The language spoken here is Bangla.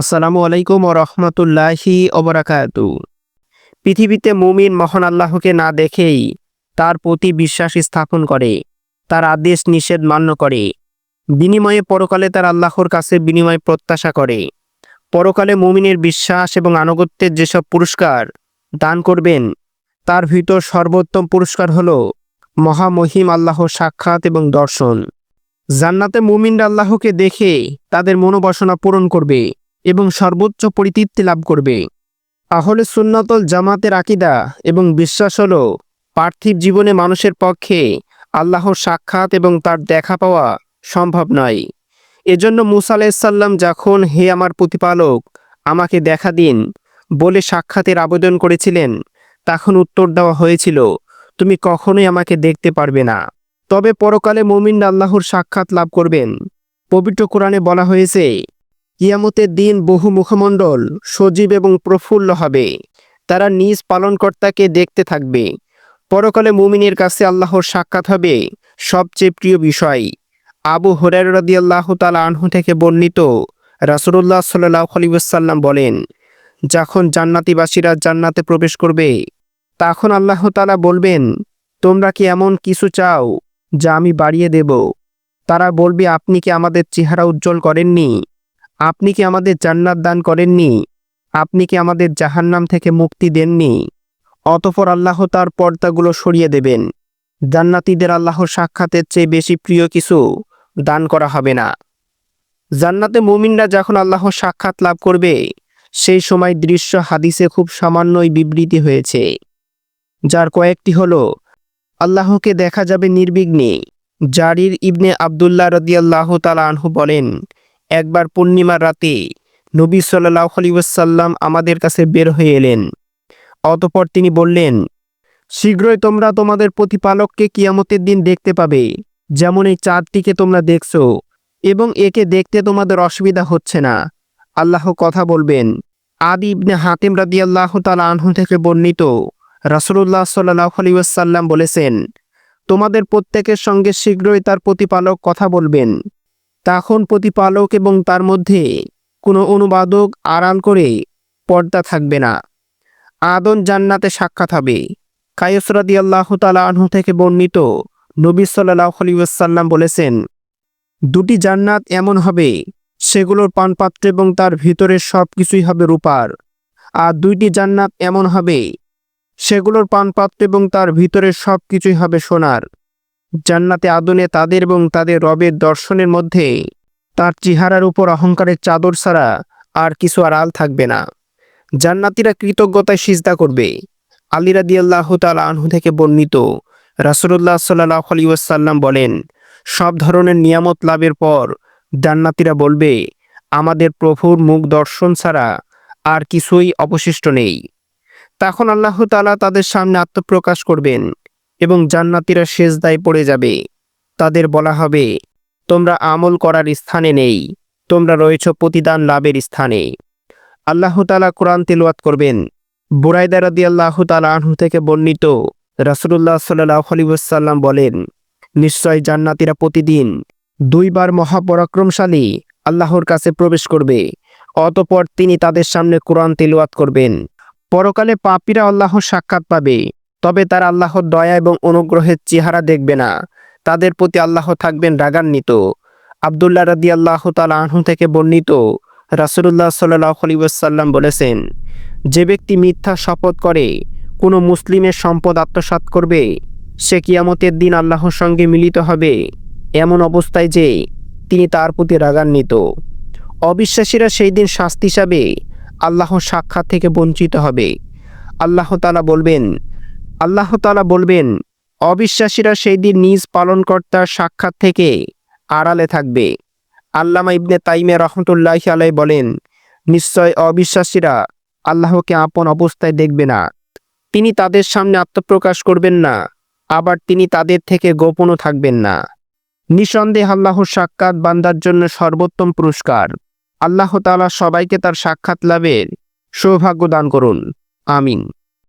আসসালামু আলাইকুম ওয়া রাহমাতুল্লাহি ওয়া বারাকাতু। পৃথিবীতে মুমিন মহান আল্লাহকে না দেখেই তার প্রতি বিশ্বাস স্থাপন করে, তার আদেশ নিষেধ মান্য করে। বিনিময়ে পরকালে তার আল্লাহর কাছে বিনিময় প্রত্যাশা করে। পরকালে মুমিনের বিশ্বাস এবং আনুগত্যের যেসব পুরস্কার দান করবেন, তার ভিতর সর্বোত্তম পুরস্কার হল মহামহিম আল্লাহর সাক্ষাৎ এবং দর্শন। জান্নাতে মুমিনরা আল্লাহকে দেখে তাদের মনোবাসনা পূরণ করবে এবং সর্বোচ্চ পরিতৃপ্তি লাভ করবে। আহলে সুন্নাতুল জামাতের আকীদা এবং বিশ্বাস হল পার্থিব জীবনে মানুষের পক্ষে আল্লাহর সাক্ষাৎ এবং তার দেখা পাওয়া সম্ভব নয়। এজন্য মূসা আলাইহিস সালাম যখন হে আমার প্রতিপালক আমাকে দেখা দিন বলে সাক্ষাতের আবেদন করেছিলেন, তখন উত্তর দেওয়া হয়েছিল, তুমি কখনোই আমাকে দেখতে পারবে না। তবে পরকালে মুমিনরা আল্লাহর সাক্ষাৎ লাভ করবেন। পবিত্র কোরআনে বলা হয়েছে, কিয়ামতের দিন বহু মুখমণ্ডল সজীব এবং প্রফুল্ল হবে, তারা নিজ পালনকর্তাকে দেখতে থাকবে। পরকালে মুমিনের কাছে আল্লাহর সাক্ষাৎ হবে সবচেয়ে প্রিয় বিষয়। আবু হুরায়রা রাদিয়াল্লাহু তাআলা আনহু থেকে বর্ণিত, রাসূলুল্লাহ সাল্লাল্লাহু আলাইহি ওয়াসাল্লাম বলেন, যখন জান্নাতীবাসীরা জান্নাতে প্রবেশ করবে, তখন আল্লাহ তাআলা বলবেন, তোমরা কি এমন কিছু চাও যা আমি বাড়িয়ে দেব? তারা বলবে, আপনি কি আমাদের চেহারা উজ্জ্বল করেননি? আপনি কি আমাদের জান্নাত দান করেননি? আপনি কি আমাদের জাহান্নাম থেকে মুক্তি দেননি? অতঃপর আল্লাহ তার পর্দাগুলো সরিয়ে দেবেন। জান্নাতীদের আল্লাহর সাক্ষাতের চেয়ে বেশি প্রিয় কিছু দান করা হবে না। জান্নাতে মুমিনরা যখন আল্লাহর সাক্ষাৎ লাভ করবে, সেই সময় দৃশ্য হাদিসে খুব সামান্যই বিবৃতি হয়েছে, যার কয়েকটি হলো, আল্লাহকে দেখা যাবে নির্বিঘ্নে। জারির ইবনে আবদুল্লাহ রাদিয়াল্লাহু তাআলা আনহু বলেন, একবার পূর্ণিমার রাতে নবী সাল্লাল্লাহু আলাইহি ওয়াসাল্লাম আমাদের কাছে বের হয়ে এলেন। অতঃপর তিনি বললেন, শীঘ্রই তোমরা তোমাদের প্রতিপালককে কিয়ামতের দিন দেখতে পাবে, যেমন এই চাঁদটিকে তোমরা দেখছো, এবং একে দেখতে তোমাদের অসুবিধা হচ্ছে না। আল্লাহ কথা বলবেন। আদি ইবনে হাতিম রাদিয়াল্লাহু তাআলা আনহু থেকে বর্ণিত, রাসূলুল্লাহ সাল্লাল্লাহু আলাইহি ওয়াসাল্লাম বলেছেন, তোমাদের প্রত্যেকের সঙ্গে শীঘ্রই তার প্রতিপালক কথা বলবেন। তখন প্রতিপালক এবং তার মধ্যে কোনো অনুবাদক আড়াল করে পর্দা থাকবে না। আদন জান্নাতে সাক্ষাৎ হবে। কায়েস রাদিয়াল্লাহু তাআলা আনহু থেকে বর্ণিত, নবী সাল্লাল্লাহু আলাইহি ওয়াসাল্লাম বলেছেন, দুটি জান্নাত এমন হবে, সেগুলোর পানপাত্র এবং তার ভিতরের সব কিছুই হবে রূপার। আর দুইটি জান্নাত এমন হবে, সেগুলোর পানপাত্র এবং তার ভিতরের সব কিছুই হবে সোনার। জান্নাতে আদনে তাদের এবং তাদের রবের দর্শনের মধ্যে তার চেহারার উপর অহংকারের চাদর ছাড়া আর কিছু আড়াল থাকবে না। জান্নাতীরা কৃতজ্ঞতায় সিজদা করবে। আলী রাদিয়াল্লাহু তাআলা আনহু থেকে বর্ণিত, রাসূলুল্লাহ সাল্লাল্লাহু আলাইহি ওয়াসাল্লাম বলেন, সব ধরনের নিয়ামত লাভের পর জান্নাতীরা বলবে, আমাদের প্রভুর মুখ দর্শন ছাড়া আর কিছুই অবশিষ্ট নেই। তখন আল্লাহ তাআলা তাদের সামনে আত্মপ্রকাশ করবেন এবং জান্নাতীরা সেজদায় পড়ে যাবে। তাদের বলা হবে, তোমরা আমল করার স্থানে নেই, তোমরা রয়েছ প্রতিদান লাভের স্থানে। আল্লাহ তাআলা কোরআন তিলাওয়াত করবেন। বুরাইদা রাদিয়াল্লাহু তাআলা আনহু থেকে বর্ণিত, রাসূলুল্লাহ সাল্লাল্লাহু আলাইহি ওয়াসাল্লাম বলেন, নিশ্চয় জান্নাতীরা প্রতিদিন দুইবার মহাপরাক্রমশালী আল্লাহর কাছে প্রবেশ করবে। অতঃপর তিনি তাদের সামনে কোরআন তিলাওয়াত করবেন। পরকালে পাপীরা আল্লাহর সাক্ষাৎ পাবে, তবে তারা আল্লাহর দয়া এবং অনুগ্রহের চেহারা দেখবে না। তাদের প্রতি আল্লাহ থাকবেন রাগান্বিত। আব্দুল্লাহ রাদিয়াল্লাহু তাআলা আনহু থেকে বর্ণিত, রাসূলুল্লাহ সাল্লাল্লাহু আলাইহি ওয়াসাল্লাম বলেছেন, যে ব্যক্তি মিথ্যা শপথ করে কোনো মুসলিমের সম্পদ আত্মসাৎ করবে, সে কিয়ামতের দিন আল্লাহর সঙ্গে মিলিত হবে এমন অবস্থায় যে তিনি তার প্রতি রাগান্বিত। অবিশ্বাসীরা সেই দিন শাস্তি হিসাবে আল্লাহর সাক্ষাৎ থেকে বঞ্চিত হবে। আল্লাহ তাআলা বলবেন, অবিশ্বাসীরা সেই দিন নিজ পালনকর্তার সাক্ষাৎ থেকে আড়ালে থাকবে। আল্লামা ইবনে তাইমিয়া রাহমাতুল্লাহি আলাইহি বলেন, নিশ্চয় অবিশ্বাসীরা আল্লাহকে আপন অবস্থায় দেখবে না। তিনি তাদের সামনে আত্মপ্রকাশ করবেন না, আবার তিনি তাদের থেকে গোপনও থাকবেন না। নিঃসন্দেহে আল্লাহর সাক্ষাৎ বান্দার জন্য সর্বোত্তম পুরস্কার। আল্লাহ তাআলা সবাইকে তার সাক্ষাৎ লাভের সৌভাগ্য দান করুন। আমিন।